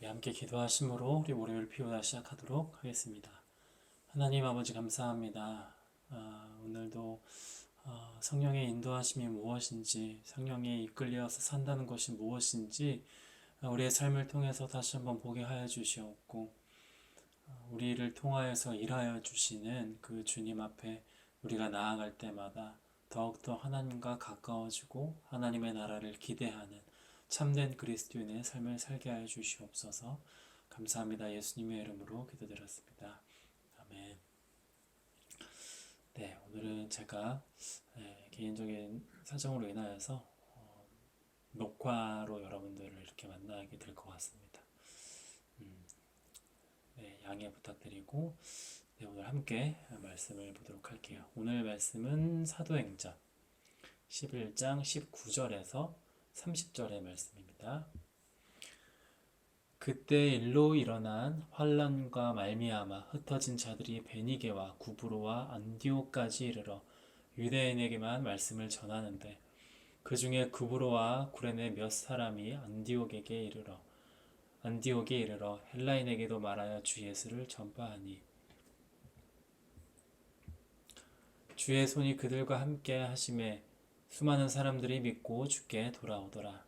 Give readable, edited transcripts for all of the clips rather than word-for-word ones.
함께 기도하심으로 우리 월요일 피우다 시작하도록 하겠습니다. 하나님 아버지 감사합니다. 오늘도 성령의 인도하심이 무엇인지, 성령에 이끌려서 산다는 것이 무엇인지 우리의 삶을 통해서 다시 한번 보게 하여 주시옵고, 우리를 통하여서 일하여 주시는 그 주님 앞에 우리가 나아갈 때마다 더욱더 하나님과 가까워지고 하나님의 나라를 기대하는 참된 그리스도인의 삶을 살게 하여 주시옵소서. 감사합니다. 예수님의 이름으로 기도드렸습니다. 아멘. 네, 오늘은 제가 개인적인 사정으로 인하여서 녹화로 여러분들을 이렇게 만나게 될 것 같습니다. 네, 양해 부탁드리고 오늘 함께 말씀을 보도록 할게요. 오늘 말씀은 사도행전 11장 19절에서 30절의 말씀입니다. 그때 일로 일어난 환난과 말미암아 흩어진 자들이 베니게와 구브로와 안디옥까지 이르러 유대인에게만 말씀을 전하는데, 그 중에 구브로와 구레네 몇 사람이 안디옥에 이르러 헬라인에게도 말하여 주 예수를 전파하니, 주의 손이 그들과 함께 하심에 수많은 사람들이 믿고 주께 돌아오더라.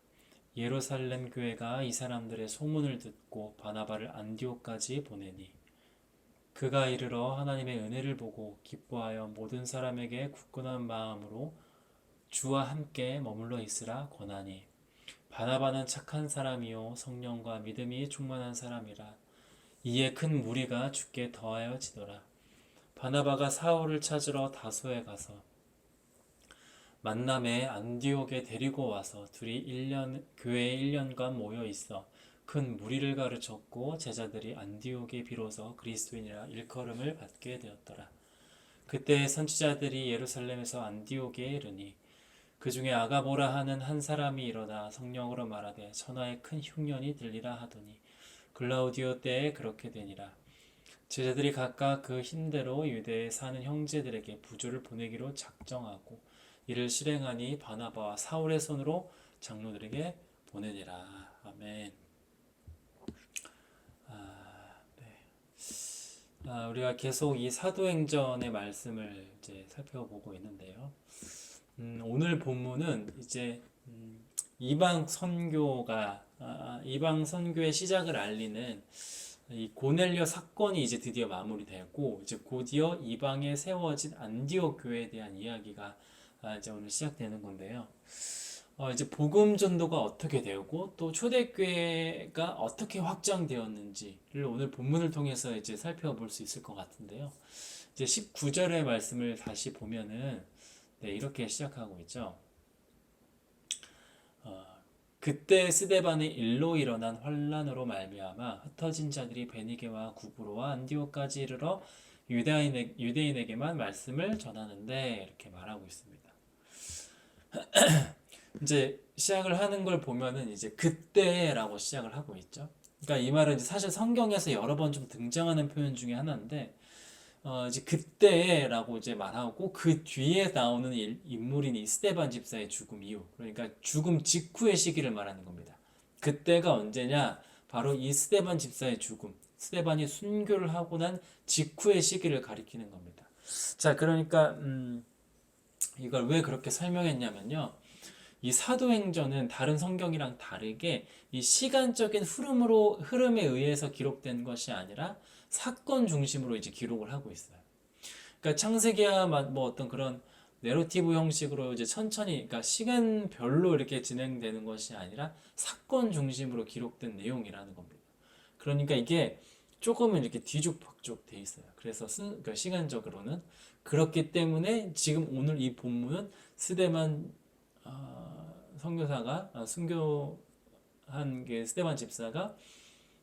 예루살렘 교회가 이 사람들의 소문을 듣고 바나바를 안디옥까지 보내니, 그가 이르러 하나님의 은혜를 보고 기뻐하여 모든 사람에게 굳건한 마음으로 주와 함께 머물러 있으라 권하니, 바나바는 착한 사람이요 성령과 믿음이 충만한 사람이라. 이에 큰 무리가 주께 더하여 지더라. 바나바가 사울을 찾으러 다소에 가서 만남에 안디옥에 데리고 와서 둘이 교회에 1년간 모여 있어 큰 무리를 가르쳤고, 제자들이 안디옥에 비로소 그리스도인이라 일컬음을 받게 되었더라. 그때 선지자들이 예루살렘에서 안디옥에 이르니, 그 중에 아가보라 하는 한 사람이 일어나 성령으로 말하되 천하에 큰 흉년이 들리라 하더니, 글라우디오 때에 그렇게 되니라. 제자들이 각각 그 힘대로 유대에 사는 형제들에게 부조를 보내기로 작정하고 이를 실행하니, 바나바와 사울의 손으로 장로들에게 보내니라. 아멘. 네. 우리가 계속 이 사도행전의 말씀을 이제 살펴보고 있는데요. 오늘 본문은 이제 이방 선교의 시작을 알리는 이 고넬료 사건이 이제 드디어 마무리되었고, 이제 곧이어 이방에 세워진 안디옥 교회에 대한 이야기가 이제 오늘 시작되는 건데요. 이제 복음 전도가 어떻게 되고 또 초대교회가 어떻게 확장되었는지를 오늘 본문을 통해서 이제 살펴볼 수 있을 것 같은데요. 이제 19절의 말씀을 다시 보면은 이렇게 시작하고 있죠. 그때 스데반의 일로 일어난 환난으로 말미암아 흩어진 자들이 베니게와 구브로와 안디옥까지 이르러 유대인에게만 말씀을 전하는데, 이렇게 말하고 있습니다. 이제 시작을 하는 걸 보면은 이제 그때라고 시작을 하고 있죠. 그러니까 이 말은 이제 사실 성경에서 여러 번 좀 등장하는 표현 중에 하나인데, 이제 그때라고 이제 말하고 그 뒤에 나오는 인물인 이 스데반 집사의 죽음 이후, 그러니까 죽음 직후의 시기를 말하는 겁니다. 그때가 언제냐? 바로 이 스데반 집사의 죽음, 스데반이 순교를 하고 난 직후의 시기를 가리키는 겁니다. 자, 그러니까 이걸 왜 그렇게 설명했냐면요. 이 사도행전은 다른 성경이랑 다르게 이 시간적인 흐름에 의해서 기록된 것이 아니라 사건 중심으로 이제 기록을 하고 있어요. 그러니까 창세기야 뭐 어떤 그런 내러티브 형식으로 이제 천천히, 그러니까 시간별로 이렇게 진행되는 것이 아니라 사건 중심으로 기록된 내용이라는 겁니다. 그러니까 이게 조금은 이렇게 뒤죽박죽 돼 있어요. 그래서 그러니까 시간적으로는 그렇기 때문에 지금 오늘 이 본문은 스데반 선교사가 순교한 게 스데반 집사가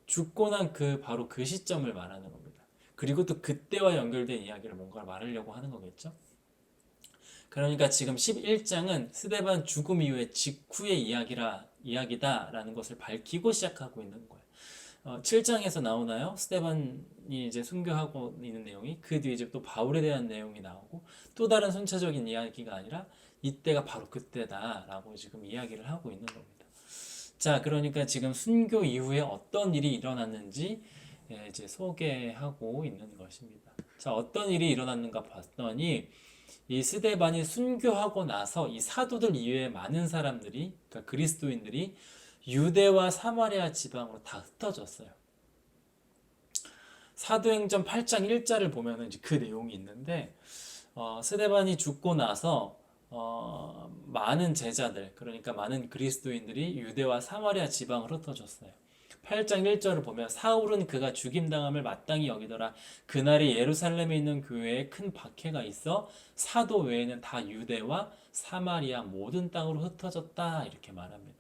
죽고 난 바로 그 시점을 말하는 겁니다. 그리고 또 그때와 연결된 이야기를 뭔가 말하려고 하는 거겠죠. 그러니까 지금 11장은 스데반 죽음 이후의 직후의 이야기다라는 것을 밝히고 시작하고 있는 거예요. 7장에서 나오나요? 스데반이 이제 순교하고 있는 내용이, 그 뒤에 이제 또 바울에 대한 내용이 나오고, 또 다른 순차적인 이야기가 아니라 이때가 바로 그때다라고 지금 이야기를 하고 있는 겁니다. 자, 그러니까 지금 순교 이후에 어떤 일이 일어났는지 이제 소개하고 있는 것입니다. 자, 어떤 일이 일어났는가 봤더니 이 스데반이 순교하고 나서 이 사도들 이외에 많은 사람들이, 그러니까 그리스도인들이 유대와 사마리아 지방으로 다 흩어졌어요. 사도행전 8장 1절을 보면은 이제 그 내용이 있는데, 스데반이 죽고 나서 많은 제자들, 그러니까 많은 그리스도인들이 유대와 사마리아 지방으로 흩어졌어요. 8장 1절을 보면 사울은 그가 죽임당함을 마땅히 여기더라. 그날이 예루살렘에 있는 교회에 큰 박해가 있어 사도 외에는 다 유대와 사마리아 모든 땅으로 흩어졌다. 이렇게 말합니다.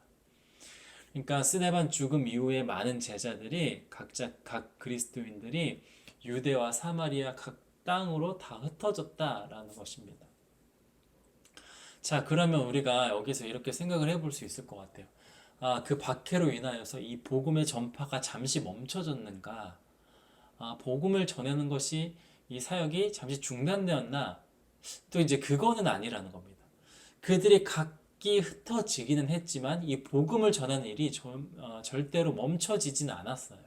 그러니까 스데반 죽음 이후에 많은 제자들이 각 그리스도인들이 유대와 사마리아 각 땅으로 다 흩어졌다라는 것입니다. 자, 그러면 우리가 여기서 이렇게 생각을 해볼 수 있을 것 같아요. 그 박해로 인하여서 이 복음의 전파가 잠시 멈춰졌는가? 복음을 전하는 것이 이 사역이 잠시 중단되었나? 또 이제 그거는 아니라는 겁니다. 그들이 각기 흩어지기는 했지만 이 복음을 전하는 일이 절대로 멈춰지지는 않았어요.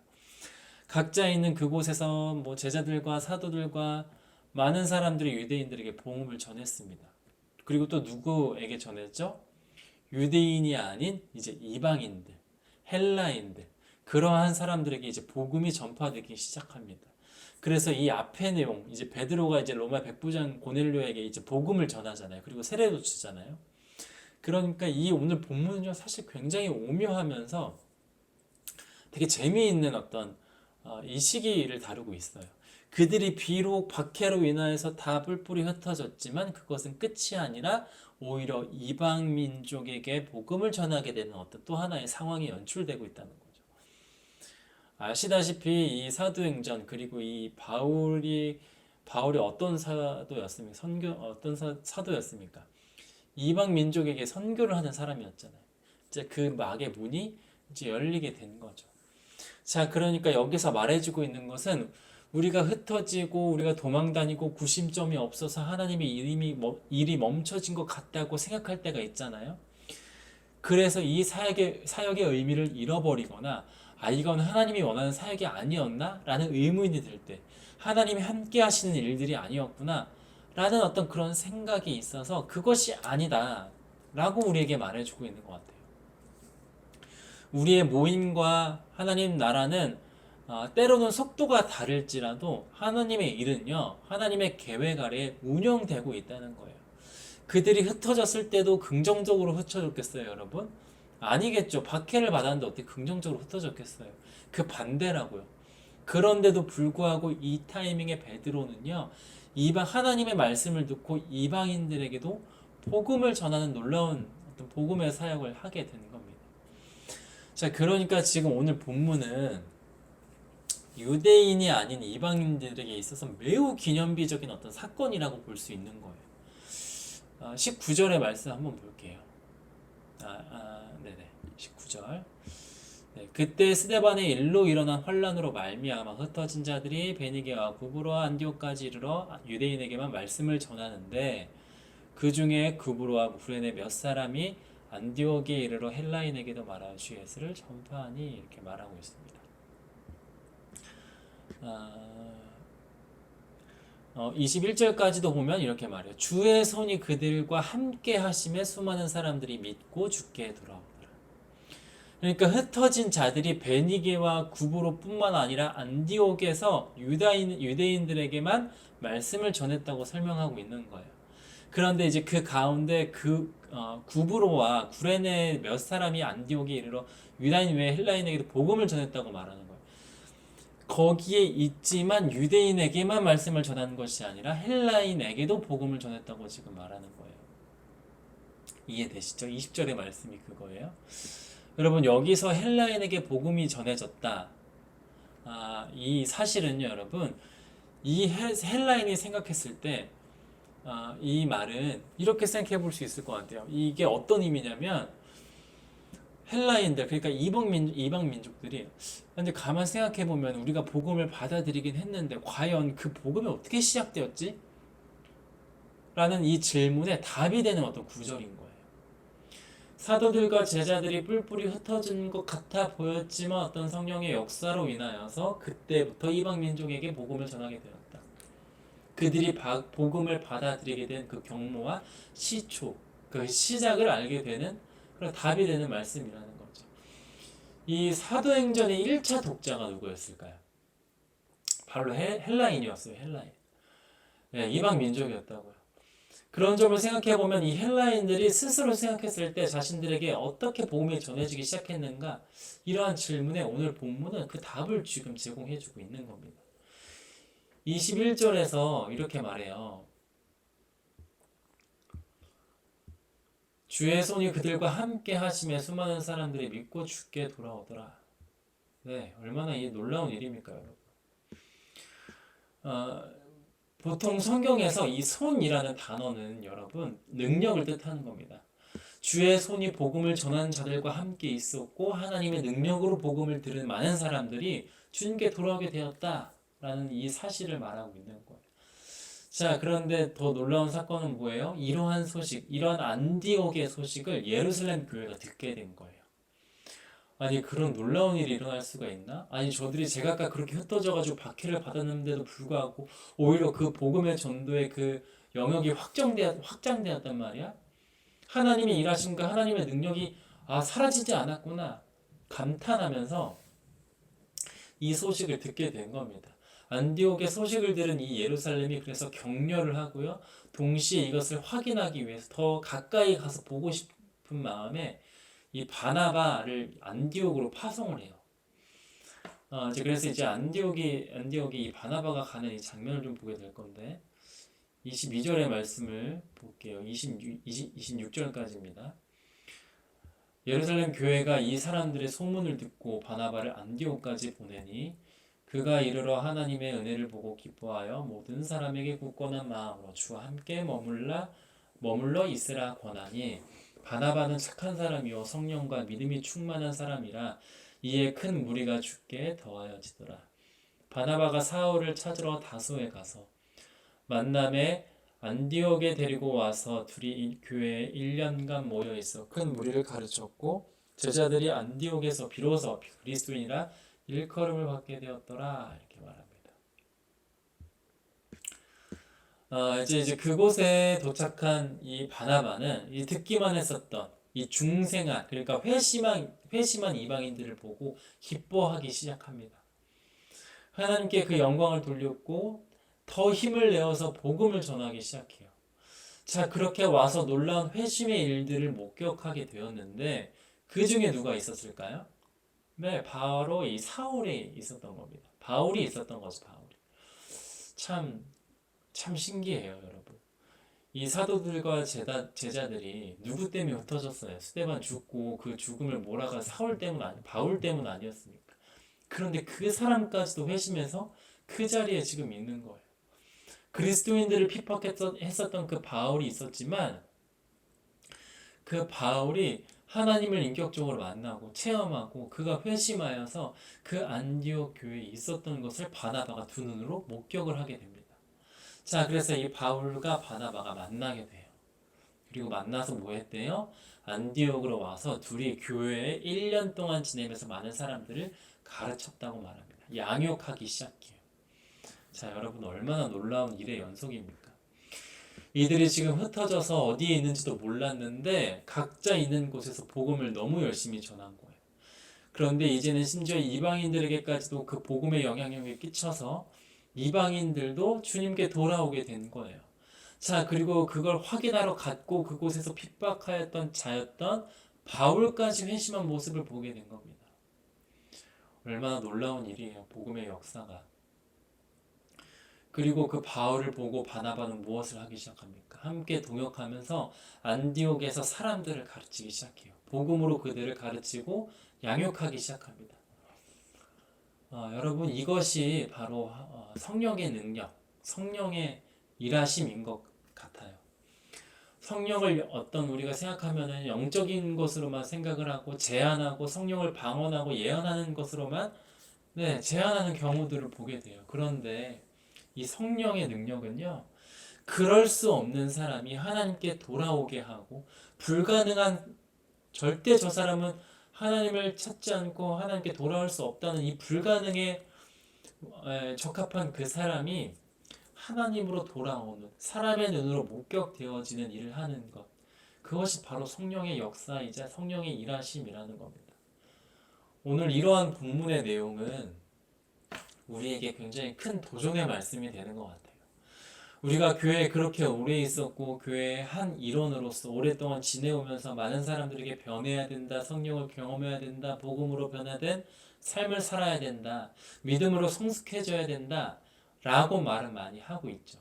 각자 있는 그곳에서 뭐 제자들과 사도들과 많은 사람들이 유대인들에게 복음을 전했습니다. 그리고 또 누구에게 전했죠? 유대인이 아닌 이제 이방인들, 헬라인들, 그러한 사람들에게 이제 복음이 전파되기 시작합니다. 그래서 이 앞의 내용, 이제 베드로가 이제 로마 백부장 고넬료에게 이제 복음을 전하잖아요. 그리고 세례도 주잖아요. 그러니까 이 오늘 본문은요, 사실 굉장히 오묘하면서 되게 재미있는 어떤 이 시기를 다루고 있어요. 그들이 비록 박해로 인하여서 다 뿔뿔이 흩어졌지만 그것은 끝이 아니라 오히려 이방 민족에게 복음을 전하게 되는 어떤 또 하나의 상황이 연출되고 있다는 거죠. 아시다시피 이 사도행전 그리고 이 바울이 어떤 사도였습니까? 어떤 사도였습니까? 이방 민족에게 선교를 하는 사람이었잖아요. 이제 그 막의 문이 이제 열리게 된 거죠. 자, 그러니까 여기서 말해주고 있는 것은 우리가 흩어지고 우리가 도망다니고 구심점이 없어서 하나님의 일이 멈춰진 것 같다고 생각할 때가 있잖아요. 그래서 이 사역의 의미를 잃어버리거나 이건 하나님이 원하는 사역이 아니었나? 라는 의문이 들 때, 하나님이 함께 하시는 일들이 아니었구나 라는 어떤 그런 생각이 있어서 그것이 아니다 라고 우리에게 말해주고 있는 것 같아요. 우리의 모임과 하나님 나라는 때로는 속도가 다를지라도 하나님의 일은요, 하나님의 계획 아래 운영되고 있다는 거예요. 그들이 흩어졌을 때도 긍정적으로 흩어졌겠어요, 여러분? 아니겠죠. 박해를 받았는데 어떻게 긍정적으로 흩어졌겠어요? 그 반대라고요. 그런데도 불구하고 이 타이밍에 베드로는요, 하나님의 말씀을 듣고 이방인들에게도 복음을 전하는 놀라운 어떤 복음의 사역을 하게 되는 겁니다. 자, 그러니까 지금 오늘 본문은 유대인이 아닌 이방인들에게 있어서 매우 기념비적인 어떤 사건이라고 볼 수 있는 거예요. 19절의 말씀 한번 볼게요. 네네. 19절. 네, 그때 스데반의 일로 일어난 환란으로 말미암아 흩어진 자들이 베니게와 구브로와 안디옥까지 이르러 유대인에게만 말씀을 전하는데 그 중에 구브로와 구레네 몇 사람이 안디옥에 이르러 헬라인에게도 말하여 주 예수를 전파하니 이렇게 말하고 있습니다. 21절까지도 보면 이렇게 말해요. 주의 손이 그들과 함께 하심에 수많은 사람들이 믿고 주께 돌아오더라. 그러니까 흩어진 자들이 베니게와 구브로뿐만 아니라 안디옥에서 유대인들에게만 말씀을 전했다고 설명하고 있는 거예요. 그런데 이제 그 가운데 구브로와 구레네 몇 사람이 안디옥에 이르러 유다인 외 헬라인에게도 복음을 전했다고 말하는 거예요. 거기에 있지만 유대인에게만 말씀을 전하는 것이 아니라 헬라인에게도 복음을 전했다고 지금 말하는 거예요. 이해되시죠? 20절의 말씀이 그거예요. 여러분, 여기서 헬라인에게 복음이 전해졌다. 이 사실은요, 여러분, 이 헬라인이 생각했을 때 이 말은 이렇게 생각해 볼 수 있을 것 같아요. 이게 어떤 의미냐면 헬라인들, 그러니까 이방 민족들이 근데 가만 생각해 보면 우리가 복음을 받아들이긴 했는데 과연 그 복음이 어떻게 시작되었지? 라는 이 질문에 답이 되는 어떤 구절인 거예요. 사도들과 제자들이 뿔뿔이 흩어진 것 같아 보였지만 어떤 성령의 역사로 인하여서 그때부터 이방 민족에게 복음을 전하게 되었다. 그들이 복음을 받아들이게 된 그 경로와 시초, 그 시작을 알게 되는 그런 답이 되는 말씀이라는 거죠. 이 사도행전의 1차 독자가 누구였을까요? 바로 헬라인이었어요. 헬라인. 네, 이방 민족이었다고요. 그런 점을 생각해 보면 이 헬라인들이 스스로 생각했을 때 자신들에게 어떻게 복음이 전해지기 시작했는가, 이러한 질문에 오늘 본문은 그 답을 지금 제공해 주고 있는 겁니다. 21절에서 이렇게 말해요. 주의 손이 그들과 함께 하심에 수많은 사람들이 믿고 주께 돌아오더라. 네, 얼마나 이 놀라운 일입니까, 여러분? 어, 보통 성경에서 이 손이라는 단어는 여러분 능력을 뜻하는 겁니다. 주의 손이 복음을 전하는 자들과 함께 있었고 하나님의 능력으로 복음을 들은 많은 사람들이 주님께 돌아오게 되었다라는 이 사실을 말하고 있는 거예요. 자, 그런데 더 놀라운 사건은 뭐예요? 이러한 소식, 이러한 안디옥의 소식을 예루살렘 교회가 듣게 된 거예요. 아니, 그런 놀라운 일이 일어날 수가 있나? 아니, 저들이 제각각 그렇게 흩어져가지고 박해를 받았는데도 불구하고 오히려 그 복음의 전도의 그 영역이 확장되었단 말이야? 하나님의 일하심과 하나님의 능력이 사라지지 않았구나 감탄하면서 이 소식을 듣게 된 겁니다. 안디옥의 소식을 들은 이 예루살렘이 그래서 격려를 하고요. 동시에 이것을 확인하기 위해서 더 가까이 가서 보고 싶은 마음에 이 바나바를 안디옥으로 파송을 해요. 그래서 이제 안디옥이 이 바나바가 가는 이 장면을 좀 보게 될 건데 22절의 말씀을 볼게요. 26절까지입니다. 예루살렘 교회가 이 사람들의 소문을 듣고 바나바를 안디옥까지 보내니 그가 이르러 하나님의 은혜를 보고 기뻐하여 모든 사람에게 굳건한 마음으로 주와 함께 머물러 있으라 권하니 바나바는 착한 사람이요 성령과 믿음이 충만한 사람이라 이에 큰 무리가 주께 더하여지더라. 바나바가 사울을 찾으러 다소에 가서 만남에 안디옥에 데리고 와서 둘이 교회에 1년간 모여 있어 큰 무리를 가르쳤고 제자들이 안디옥에서 비로소 그리스도인이라 일컬음을 받게 되었더라. 이렇게 말합니다. 이제 그곳에 도착한 이 바나바는 이 듣기만 했었던 이 중생한 그러니까 회심한 이방인들을 보고 기뻐하기 시작합니다. 하나님께 그 영광을 돌렸고 더 힘을 내어서 복음을 전하기 시작해요. 자, 그렇게 와서 놀라운 회심의 일들을 목격하게 되었는데 그 중에 누가 있었을까요? 네, 바로 이 사울이 있었던 겁니다. 바울이 있었던 거죠, 바울이. 참 신기해요, 여러분. 이 사도들과 제자들이 누구 때문에 흩어졌어요? 스데반 죽고 그 죽음을 몰아간 바울 때문 아니었습니까? 그런데 그 사람까지도 회심해서 그 자리에 지금 있는 거예요. 그리스도인들을 핍박했었던 그 바울이 있었지만 그 바울이 하나님을 인격적으로 만나고 체험하고 그가 회심하여서 그 안디옥 교회에 있었던 것을 바나바가 두 눈으로 목격을 하게 됩니다. 자, 그래서 이 바울과 바나바가 만나게 돼요. 그리고 만나서 뭐 했대요? 안디옥으로 와서 둘이 교회에 1년 동안 지내면서 많은 사람들을 가르쳤다고 말합니다. 양육하기 시작해요. 자, 여러분 얼마나 놀라운 일의 연속입니까? 이들이 지금 흩어져서 어디에 있는지도 몰랐는데 각자 있는 곳에서 복음을 너무 열심히 전한 거예요. 그런데 이제는 심지어 이방인들에게까지도 그 복음의 영향력이 끼쳐서 이방인들도 주님께 돌아오게 된 거예요. 자, 그리고 그걸 확인하러 갔고 그곳에서 핍박하였던 자였던 바울까지 회심한 모습을 보게 된 겁니다. 얼마나 놀라운 일이에요, 복음의 역사가. 그리고 그 바울을 보고 바나바는 무엇을 하기 시작합니까? 함께 동역하면서 안디옥에서 사람들을 가르치기 시작해요. 복음으로 그들을 가르치고 양육하기 시작합니다. 여러분 이것이 바로 성령의 능력, 성령의 일하심인 것 같아요. 성령을 우리가 생각하면은 영적인 것으로만 생각을 하고 제한하고 성령을 방언하고 예언하는 것으로만 제한하는 경우들을 보게 돼요. 그런데 이 성령의 능력은요, 그럴 수 없는 사람이 하나님께 돌아오게 하고 불가능한 절대 저 사람은 하나님을 찾지 않고 하나님께 돌아올 수 없다는 이 불가능에 적합한 그 사람이 하나님으로 돌아오는 사람의 눈으로 목격되어지는 일을 하는 것. 그것이 바로 성령의 역사이자 성령의 일하심이라는 겁니다. 오늘 이러한 본문의 내용은 우리에게 굉장히 큰 도전의 말씀이 되는 것 같아요. 우리가 교회에 그렇게 오래 있었고 교회의 한 일원으로서 오랫동안 지내오면서 많은 사람들에게 변해야 된다, 성령을 경험해야 된다, 복음으로 변화된 삶을 살아야 된다, 믿음으로 성숙해져야 된다 라고 말은 많이 하고 있죠.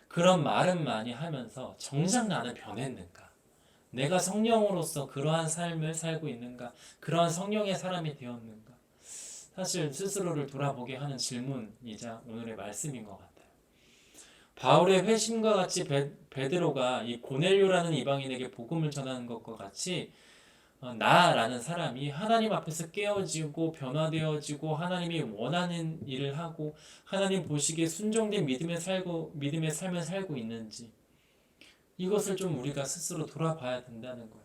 그런 말은 많이 하면서 정작 나는 변했는가? 내가 성령으로서 그러한 삶을 살고 있는가? 그러한 성령의 사람이 되었는가? 사실 스스로를 돌아보게 하는 질문이자 오늘의 말씀인 것 같아요. 바울의 회심과 같이 베드로가 이 고넬료라는 이방인에게 복음을 전하는 것과 같이 나라는 사람이 하나님 앞에서 깨어지고 변화되어지고 하나님이 원하는 일을 하고 하나님 보시기에 순종된 믿음의 삶을 살고 있는지 이것을 좀 우리가 스스로 돌아봐야 된다는 거예요.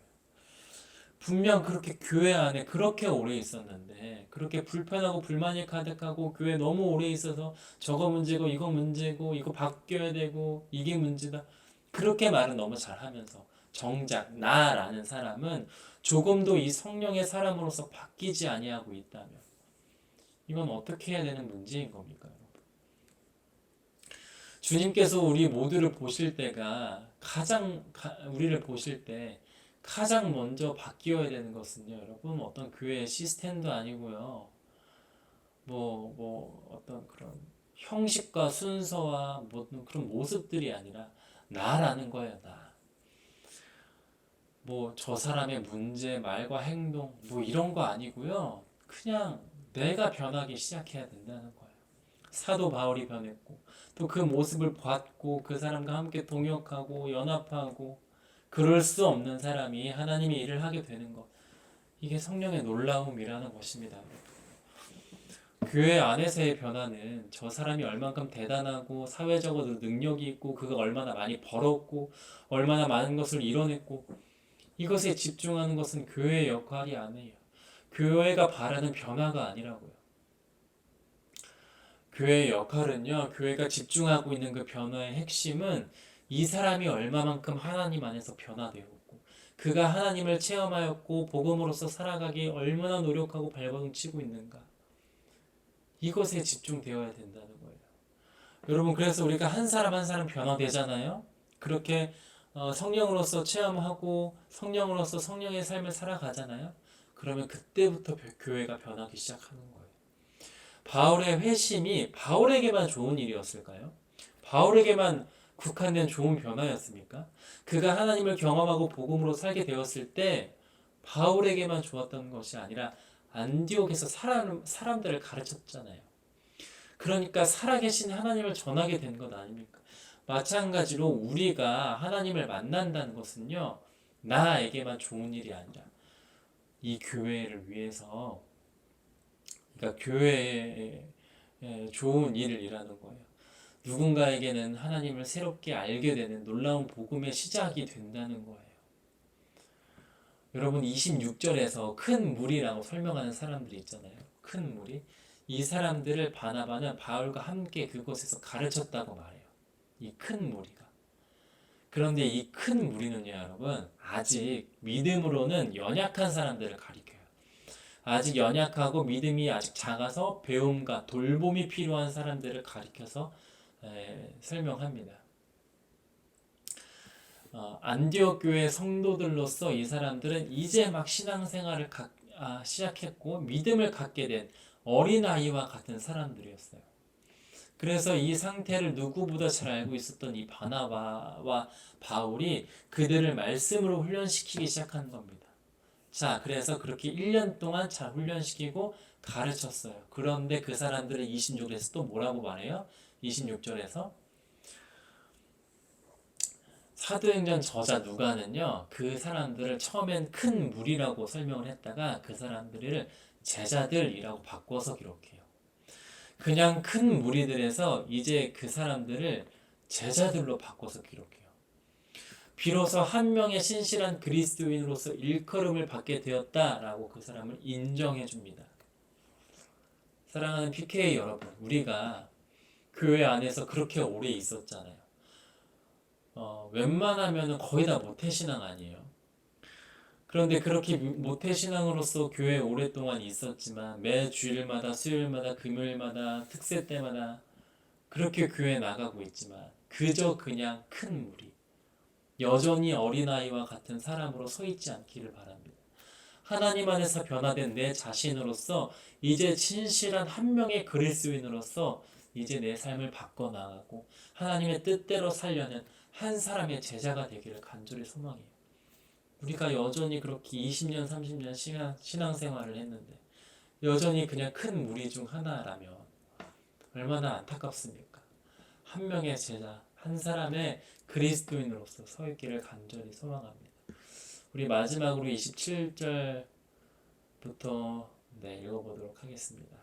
분명 그렇게 교회 안에 그렇게 오래 있었는데 그렇게 불편하고 불만이 가득하고 교회 너무 오래 있어서 저거 문제고 이거 바뀌어야 되고 이게 문제다 그렇게 말은 너무 잘하면서 정작 나라는 사람은 조금도 이 성령의 사람으로서 바뀌지 아니하고 있다면 이건 어떻게 해야 되는 문제인 겁니까, 여러분? 주님께서 우리 모두를 보실 때가 우리를 보실 때 가장 먼저 바뀌어야 되는 것은요, 여러분, 어떤 교회의 시스템도 아니고요, 어떤 그런 형식과 순서와 그런 모습들이 아니라 나라는 거예요, 나. 저 사람의 문제, 말과 행동, 이런 거 아니고요, 그냥 내가 변하기 시작해야 된다는 거예요. 사도 바울이 변했고, 또 그 모습을 봤고, 그 사람과 함께 동역하고, 연합하고, 그럴 수 없는 사람이 하나님의 일을 하게 되는 것. 이게 성령의 놀라움이라는 것입니다. 교회 안에서의 변화는 저 사람이 얼만큼 대단하고 사회적으로 능력이 있고 그가 얼마나 많이 벌었고 얼마나 많은 것을 이뤄냈고 이것에 집중하는 것은 교회의 역할이 아니에요. 교회가 바라는 변화가 아니라고요. 교회의 역할은요, 교회가 집중하고 있는 그 변화의 핵심은 이 사람이 얼마만큼 하나님 안에서 변화되었고, 그가 하나님을 체험하였고, 복음으로서 살아가기 얼마나 노력하고 발버둥치고 있는가. 이것에 집중되어야 된다는 거예요. 여러분, 그래서 우리가 한 사람 한 사람 변화되잖아요? 그렇게 성령으로서 체험하고, 성령으로서 성령의 삶을 살아가잖아요? 그러면 그때부터 교회가 변하기 시작하는 거예요. 바울의 회심이 바울에게만 좋은 일이었을까요? 바울에게만 국한된 좋은 변화였습니까? 그가 하나님을 경험하고 복음으로 살게 되었을 때 바울에게만 좋았던 것이 아니라 안디옥에서 사람들을 가르쳤잖아요. 그러니까 살아계신 하나님을 전하게 된 것 아닙니까? 마찬가지로 우리가 하나님을 만난다는 것은요, 나에게만 좋은 일이 아니라 이 교회를 위해서, 그러니까 교회에 좋은 일을 일하는 거예요. 누군가에게는 하나님을 새롭게 알게 되는 놀라운 복음의 시작이 된다는 거예요. 여러분 26절에서 큰 무리라고 설명하는 사람들이 있잖아요. 큰 무리. 이 사람들을 바나바는 바울과 함께 그곳에서 가르쳤다고 말해요. 이 큰 무리가. 그런데 이 큰 무리는요, 여러분, 아직 믿음으로는 연약한 사람들을 가리켜요. 아직 연약하고 믿음이 아직 작아서 배움과 돌봄이 필요한 사람들을 가리켜서 설명합니다. 안디옥 교회 성도들로서 이 사람들은 이제 막 신앙생활을 시작했고 믿음을 갖게 된 어린아이와 같은 사람들이었어요. 그래서 이 상태를 누구보다 잘 알고 있었던 이 바나바와 바울이 그들을 말씀으로 훈련시키기 시작한 겁니다. 자, 그래서 그렇게 1년 동안 잘 훈련시키고 가르쳤어요. 그런데 그 사람들은 26절에서 또 뭐라고 말해요? 26절에서 사도행전 저자 누가는요, 그 사람들을 처음엔 큰 무리라고 설명을 했다가 그 사람들을 제자들이라고 바꿔서 기록해요. 그냥 큰 무리들에서 이제 그 사람들을 제자들로 바꿔서 기록해요. 비로소 한 명의 신실한 그리스도인으로서 일컬음을 받게 되었다라고 그 사람을 인정해 줍니다. 사랑하는 PK 여러분, 우리가 교회 안에서 그렇게 오래 있었잖아요. 웬만하면 거의 다 모태신앙 아니에요. 그런데 그렇게 모태신앙으로서 교회에 오랫동안 있었지만 매 주일마다 수요일마다 금요일마다 특세 때마다 그렇게 교회에 나가고 있지만 그저 그냥 큰 무리, 여전히 어린아이와 같은 사람으로 서 있지 않기를 바랍니다. 하나님 안에서 변화된 내 자신으로서 이제 진실한 한 명의 그리스도인으로서 이제 내 삶을 바꿔나가고 하나님의 뜻대로 살려는 한 사람의 제자가 되기를 간절히 소망해요. 우리가 여전히 그렇게 20년, 30년 신앙생활을 했는데 여전히 그냥 큰 무리 중 하나라면 얼마나 안타깝습니까? 한 명의 제자, 한 사람의 그리스도인으로서 서 있기를 간절히 소망합니다. 우리 마지막으로 27절부터 읽어보도록 하겠습니다.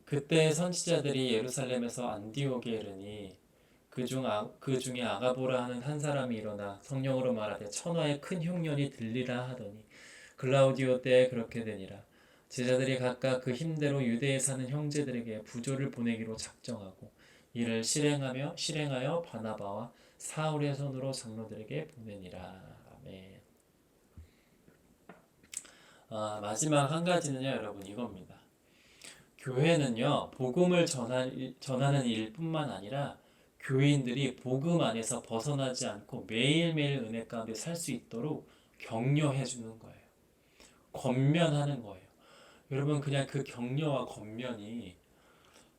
그때 선지자들이 예루살렘에서 안디옥에 이르니 그 중에 아가보라 하는 한 사람이 일어나 성령으로 말하되 천하의 큰 흉년이 들리라 하더니 글라우디오 때에 그렇게 되니라. 제자들이 각각 그 힘대로 유대에 사는 형제들에게 부조를 보내기로 작정하고 이를 실행하여 바나바와 사울의 손으로 장로들에게 보내니라. 아멘. 마지막 한 가지는요, 여러분 이겁니다. 교회는요, 복음을 전하는 일뿐만 아니라 교인들이 복음 안에서 벗어나지 않고 매일매일 은혜 가운데 살 수 있도록 격려해 주는 거예요. 권면하는 거예요. 여러분 그냥 그 격려와 권면이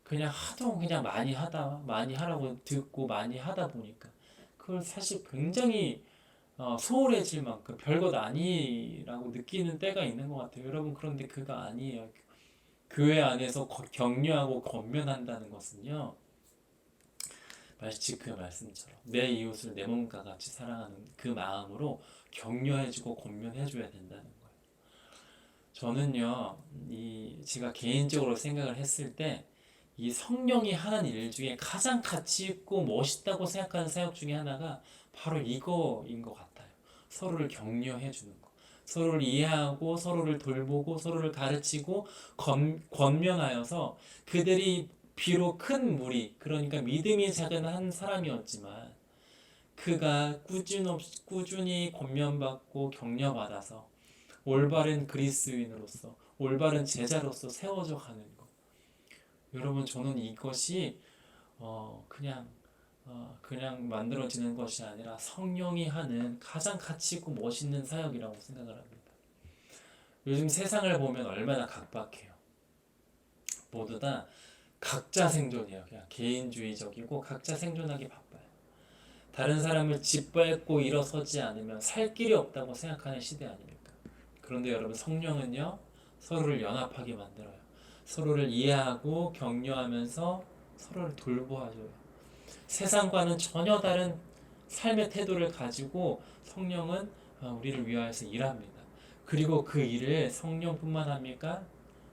그냥 하도 그냥 많이 하라고 듣고 많이 하다 보니까 그걸 사실 굉장히 소홀해질 만큼 별것 아니라고 느끼는 때가 있는 것 같아요. 여러분 그런데 그거 아니에요. 교회 안에서 격려하고 권면한다는 것은요, 마치 그 말씀처럼 내 이웃을 내 몸과 같이 사랑하는 그 마음으로 격려해주고 권면해줘야 된다는 거예요. 저는요, 제가 개인적으로 생각을 했을 때 이 성령이 하는 일 중에 가장 가치 있고 멋있다고 생각하는 사역 중에 하나가 바로 이거인 것 같아요. 서로를 격려해 주는 거. 서로를 이해하고 서로를 돌보고 서로를 가르치고 권면하여서 그들이 비록 큰 무리, 그러니까 믿음이 작은 한 사람이었지만 그가 꾸준히 권면받고 격려받아서 올바른 그리스도인으로서 올바른 제자로서 세워져 가는 것. 여러분 저는 이것이 그냥 그냥 만들어지는 것이 아니라 성령이 하는 가장 가치 있고 멋있는 사역이라고 생각을 합니다. 요즘 세상을 보면 얼마나 각박해요. 모두 다 각자 생존이에요. 그냥 개인주의적이고 각자 생존하기 바빠요. 다른 사람을 짓밟고 일어서지 않으면 살 길이 없다고 생각하는 시대 아닙니까? 그런데 여러분 성령은요 서로를 연합하게 만들어요. 서로를 이해하고 격려하면서 서로를 돌보아줘요. 세상과는 전혀 다른 삶의 태도를 가지고 성령은 우리를 위하여서 일합니다. 그리고 그 일을 성령뿐만 합니까?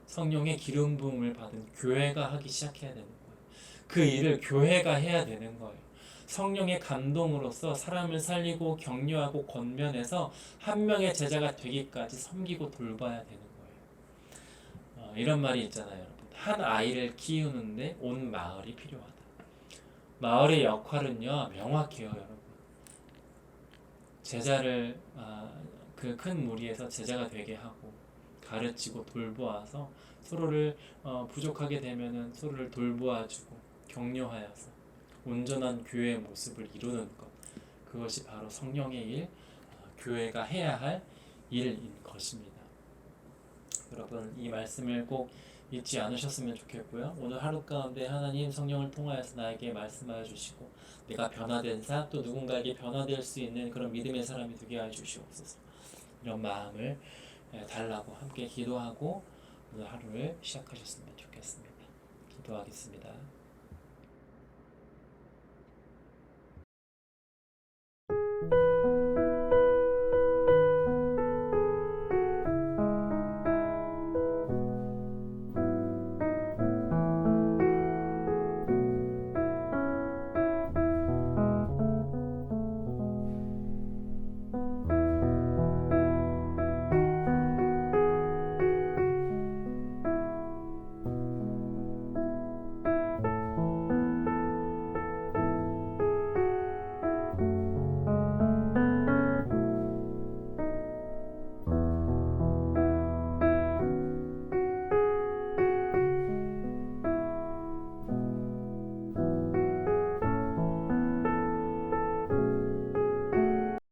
성령의 기름 부음을 받은 교회가 하기 시작해야 되는 거예요. 그 일을 교회가 해야 되는 거예요. 성령의 감동으로서 사람을 살리고 격려하고 권면해서 한 명의 제자가 되기까지 섬기고 돌봐야 되는 거예요. 이런 말이 있잖아요, 여러분. 한 아이를 키우는데 온 마을이 필요하다. 마을의 역할은요 명확해요, 여러분. 제자를 그 큰 무리에서 제자가 되게 하고 가르치고 돌보아서 서로를 부족하게 되면은 서로를 돌보아주고 격려하여서 온전한 교회의 모습을 이루는 것, 그것이 바로 성령의 일, 교회가 해야 할 일인 것입니다. 여러분 이 말씀을 꼭 잊지 않으셨으면 좋겠고요. 오늘 하루 가운데 하나님 성령을 통하여서 나에게 말씀하여 주시고 내가 변화된 자, 또 누군가에게 변화될 수 있는 그런 믿음의 사람이 되게 하여 주시옵소서. 이런 마음을 달라고 함께 기도하고 오늘 하루를 시작하셨으면 좋겠습니다. 기도하겠습니다.